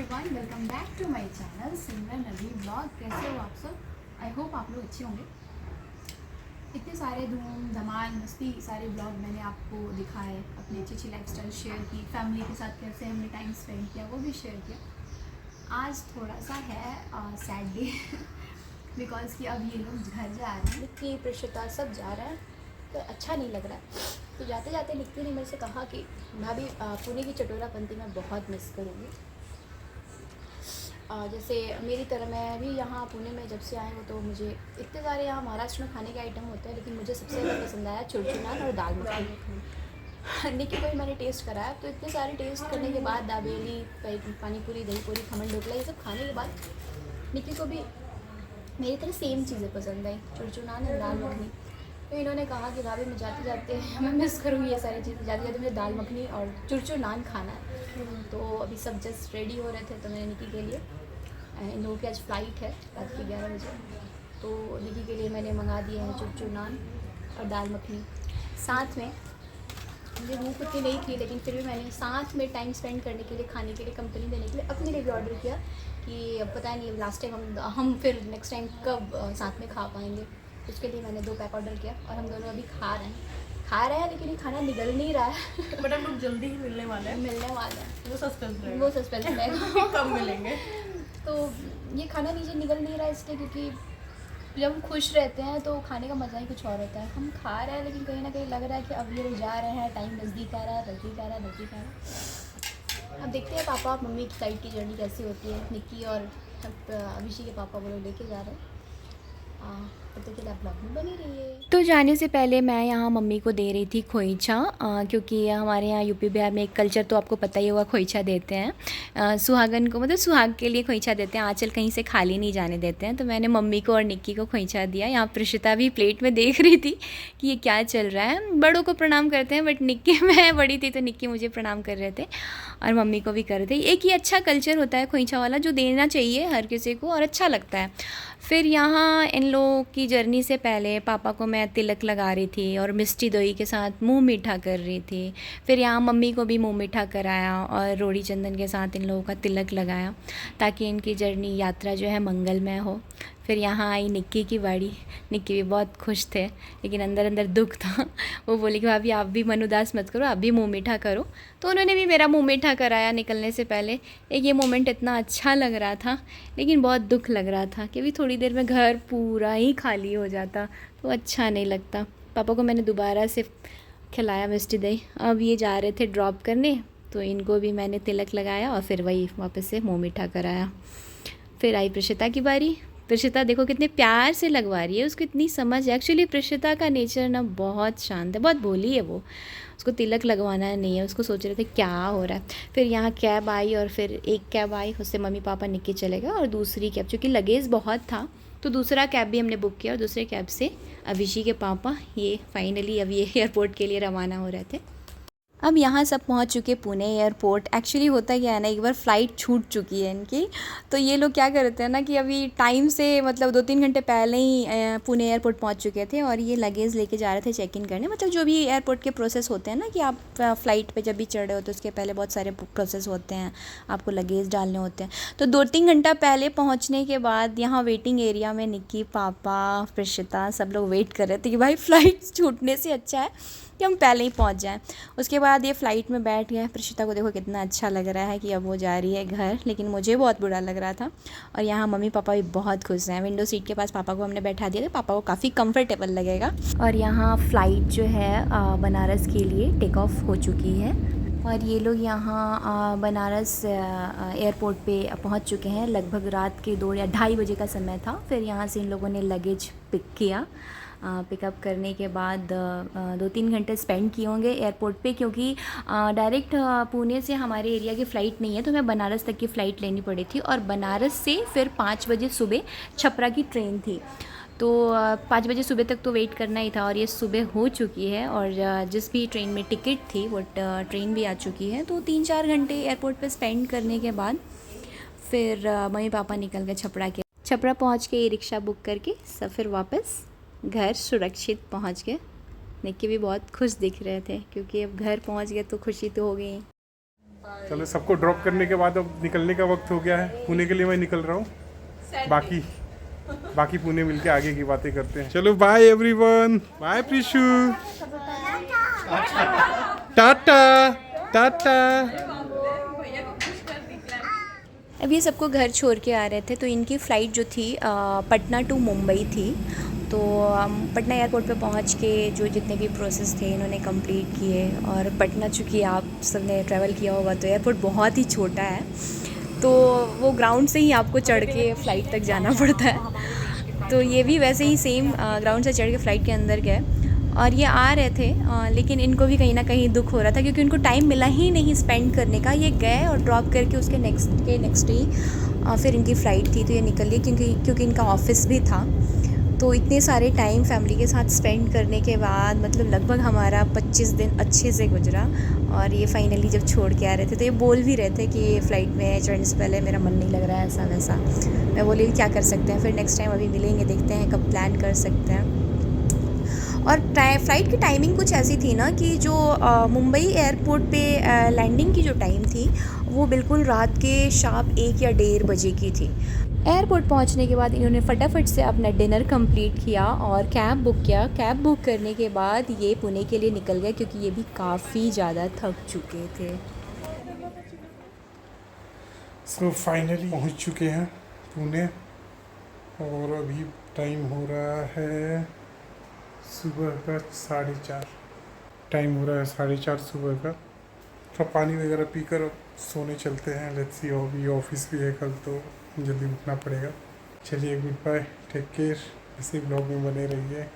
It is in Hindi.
Everyone, welcome back to my channel Simran Ali blog. कैसे हो आप सब? आई होप आप लोग अच्छे होंगे। इतने सारे धूम धमाल मस्ती सारे ब्लॉग मैंने आपको दिखाए, अपनी अच्छी अच्छी लाइफस्टाइल शेयर की, फैमिली के साथ कैसे हमने टाइम स्पेंड किया वो भी शेयर किया। आज थोड़ा सा है सैड डे बिकॉज कि अब ये लोग घर जा रहे हैं, निक्की प्रिशिता सब जा रहा है, तो अच्छा नहीं लग रहा है। तो जाते जाते निक्की ने मेरे से कहा कि भाभी पुणे की चटोरापंती मैं बहुत मिस करूँगी। जैसे मेरी तरह मैं भी यहाँ पुणे में जब से आई हूँ तो मुझे इतने सारे यहाँ महाराष्ट्र में खाने के आइटम होते हैं, लेकिन मुझे सबसे ज़्यादा पसंद आया चुरचू नान और दाल मखनी। निक्की को भी मैंने टेस्ट कराया, तो इतने सारे टेस्ट करने के बाद दाबेली, पानी पूरी, दही पूरी, खमन ढोकला, ये सब खाने के बाद निक्की को भी मेरी तरह सेम चीज़ें पसंद आई, चुरचू नान और दाल मखनी। तो इन्होंने कहा कि भाभी मैं जाते जाते मैं मिस करूँगी ये सारी चीज़ें, जाते जाते मुझे दाल मखनी और चुरचू नान खाना है। तो अभी सब जस्ट रेडी हो रहे थे, तो मैंने निक्की के लिए, इन लोगों की आज फ्लाइट है रात के 11 बजे, तो निक्की के लिए मैंने मंगा दिए हैं चुरचू नान और दाल मखनी। साथ में मुझे भूख उतनी नहीं थी, लेकिन फिर भी मैंने साथ में टाइम स्पेंड करने के लिए, खाने के लिए, कंपनी देने के लिए अपने लिए भी ऑर्डर किया कि अब पता नहीं लास्ट टाइम हम फिर नेक्स्ट टाइम कब साथ में खा पाएंगे। उसके लिए मैंने 2 पैक ऑर्डर किया और हम दोनों अभी खा रहे हैं, लेकिन ये खाना निकल नहीं रहा है। बट हम लोग जल्दी ही मिलने वाले हैं। वो सस्पेंस रहेगा कब मिलेंगे। तो ये खाना नीचे निकल नहीं रहा है इसलिए, क्योंकि जब हम खुश रहते हैं तो खाने का मज़ा ही कुछ और होता है। हम खा रहे हैं, लेकिन कहीं ना कहीं लग रहा है कि अब ये लोग जा रहे हैं, टाइम नज़दीक आ रहा है। अब देखते हैं पापा और मम्मी की साइड की जर्नी कैसी होती है। निक्की और अभिषेक के पापा वो लोग लेके जा रहे हैं। तब तक के लिए आप ब्लॉग में बनी रहिए। तो जाने से पहले मैं यहाँ मम्मी को दे रही थी खोइचा, क्योंकि हमारे यहाँ यूपी बिहार में एक कल्चर तो आपको पता ही होगा, खोइचा देते हैं सुहागन को, मतलब सुहाग के लिए खोइचा देते हैं, आंचल कहीं से खाली नहीं जाने देते हैं। तो मैंने मम्मी को और निक्की को खोइचा दिया। यहाँ प्रिशिता भी प्लेट में देख रही थी कि ये क्या चल रहा है। बड़ों को प्रणाम करते हैं, बट निक्की, मैं बड़ी थी तो निक्की मुझे प्रणाम कर रहे थे और मम्मी को भी कर रहे थे। एक ये अच्छा कल्चर होता है खोइचा वाला, जो देना चाहिए हर किसी को और अच्छा लगता है। फिर यहाँ इन लोगों की जर्नी से पहले पापा को मैं तिलक लगा रही थी और मिष्टी दोई के साथ मुंह मीठा कर रही थी। फिर यहाँ मम्मी को भी मुंह मीठा कराया और रोड़ी चंदन के साथ इन लोगों का तिलक लगाया, ताकि इनकी जर्नी यात्रा जो है मंगलमय हो। फिर यहाँ आई निक्की की बारी। निक्की भी बहुत खुश थे, लेकिन अंदर अंदर दुख था। वो बोली कि भाभी आप भी मन उदास मत करो, आप भी मुँह मीठा करो। तो उन्होंने भी मेरा मुँह मीठा कराया निकलने से पहले। एक ये मोमेंट इतना अच्छा लग रहा था, लेकिन बहुत दुख लग रहा था कि भी थोड़ी देर में घर पूरा ही खाली हो जाता तो अच्छा नहीं लगता। पापा को मैंने दोबारा से खिलाया मिष्टी दही। अब ये जा रहे थे ड्रॉप करने, तो इनको भी मैंने तिलक लगाया और फिर वही वापस से मुँह मीठा कराया। फिर आई प्रिशिता की बारी। प्रिशिता देखो कितने प्यार से लगवा रही है, उसको इतनी समझ है। एक्चुअली प्रिशिता का नेचर ना बहुत शांत है, बहुत भोली है वो। उसको तिलक लगवाना नहीं है, उसको सोच रहे थे क्या हो रहा है। फिर यहाँ कैब आई और फिर एक कैब आई, उससे मम्मी पापा निक्की चले गए, और दूसरी कैब, चूँकि लगेज बहुत था तो दूसरा कैब भी हमने बुक किया, और दूसरे कैब से अभिषेक के पापा ये फाइनली अब ये एयरपोर्ट के लिए रवाना हो रहे थे। अब यहाँ सब पहुँच चुके पुणे एयरपोर्ट। एक्चुअली होता क्या है ना, एक बार फ़्लाइट छूट चुकी है इनकी, तो ये लोग क्या करते हैं ना कि अभी टाइम से, मतलब 2-3 घंटे पहले ही पुणे एयरपोर्ट पहुँच चुके थे, और ये लगेज लेके जा रहे थे चेक इन करने। मतलब जो भी एयरपोर्ट के प्रोसेस होते हैं ना, कि आप फ़्लाइट पे जब भी चढ़ रहे हो तो उसके पहले बहुत सारे प्रोसेस होते हैं, आपको लगेज डालने होते हैं। तो 2-3 घंटा पहले पहुँचने के बाद यहाँ वेटिंग एरिया में निक्की, पापा, प्रिशिता सब लोग वेट कर रहे थे कि भाई फ़्लाइट छूटने से अच्छा है कि हम पहले ही पहुंच जाएं। उसके बाद ये फ़्लाइट में बैठ गए। प्रिशिता को देखो कितना अच्छा लग रहा है कि अब वो जा रही है घर, लेकिन मुझे बहुत बुरा लग रहा था। और यहाँ मम्मी पापा भी बहुत खुश हैं। विंडो सीट के पास पापा को हमने बैठा दिया था, पापा को काफ़ी कंफर्टेबल लगेगा। और यहाँ फ़्लाइट जो है बनारस के लिए टेक ऑफ हो चुकी है, और ये लोग यहाँ बनारस एयरपोर्ट पे पहुँच चुके हैं। लगभग रात के 2 या 2:30 बजे का समय था। फिर यहाँ से इन लोगों ने लगेज पिक किया। पिकअप करने के बाद 2-3 घंटे स्पेंड किए होंगे एयरपोर्ट पे, क्योंकि डायरेक्ट पुणे से हमारे एरिया की फ़्लाइट नहीं है, तो हमें बनारस तक की फ़्लाइट लेनी पड़ी थी, और बनारस से फिर 5 बजे सुबह छपरा की ट्रेन थी। तो 5 बजे सुबह तक तो वेट करना ही था, और ये सुबह हो चुकी है, और जिस भी ट्रेन में टिकट थी वो ट्रेन भी आ चुकी है। तो 3-4 घंटे एयरपोर्ट पे स्पेंड करने के बाद फिर मम्मी पापा निकल गए छपरा पहुँच के ई रिक्शा बुक करके सब फिर वापस घर सुरक्षित पहुँच गए। निक्की भी बहुत खुश दिख रहे थे, क्योंकि अब घर पहुँच गए तो खुशी तो हो गई। चलो सबको ड्रॉप करने के बाद अब निकलने का वक्त हो गया है। पुणे के लिए मैं निकल रहा हूँ, बाकी पुणे मिलके आगे की बातें करते हैं। चलो बाय एवरीवन, बाय प्रीशु, टाटा टाटा। अब ये सबको घर छोड़ के आ रहे थे, तो इनकी फ़्लाइट जो थी पटना टू मुंबई थी। तो पटना एयरपोर्ट पे पहुंच के जो जितने भी प्रोसेस थे इन्होंने कंप्लीट किए। और पटना चूँकि आप सबने ट्रैवल किया होगा तो एयरपोर्ट बहुत ही छोटा है, तो वो ग्राउंड से ही आपको चढ़ के फ़्लाइट तक जाना पड़ता है। तो ये भी वैसे ही सेम ग्राउंड से चढ़ के फ़्लाइट के अंदर गए और ये आ रहे थे, लेकिन इनको भी कहीं ना कहीं दुख हो रहा था क्योंकि उनको टाइम मिला ही नहीं स्पेंड करने का। ये गए और ड्रॉप करके उसके नेक्स्ट डे फिर इनकी फ़्लाइट थी तो ये निकल गई, क्योंकि इनका ऑफिस भी था। तो इतने सारे टाइम फैमिली के साथ स्पेंड करने के बाद मतलब लगभग हमारा 25 दिन अच्छे से गुजरा। और ये फाइनली जब छोड़ के आ रहे थे तो ये बोल भी रहे थे कि फ़्लाइट में चढ़ने से पहले मेरा मन नहीं लग रहा है, ऐसा वैसा। मैं बोली क्या कर सकते हैं, फिर नेक्स्ट टाइम अभी मिलेंगे, देखते हैं कब प्लान कर सकते हैं। और फ़्लाइट की टाइमिंग कुछ ऐसी थी ना कि जो मुंबई एयरपोर्ट पे लैंडिंग की जो टाइम थी वो बिल्कुल रात के शार्प 1 या 1:30 बजे की थी। एयरपोर्ट पहुंचने के बाद इन्होंने फटाफट से अपना डिनर कंप्लीट किया और कैब बुक किया। कैब बुक करने के बाद ये पुणे के लिए निकल गए क्योंकि ये भी काफ़ी ज़्यादा थक चुके थे। सो फाइनली पहुंच चुके हैं पुणे और अभी टाइम हो रहा है सुबह का 4:30। टाइम हो रहा है 4:30 सुबह का। थोड़ा पानी वगैरह पीकर अब सोने चलते हैं। लेट्स सी, अभी ऑफिस भी है कल तो जल्दी उठना पड़ेगा। चलिए गुड बाय, टेक केयर। इसी ब्लॉग में बने रहिए।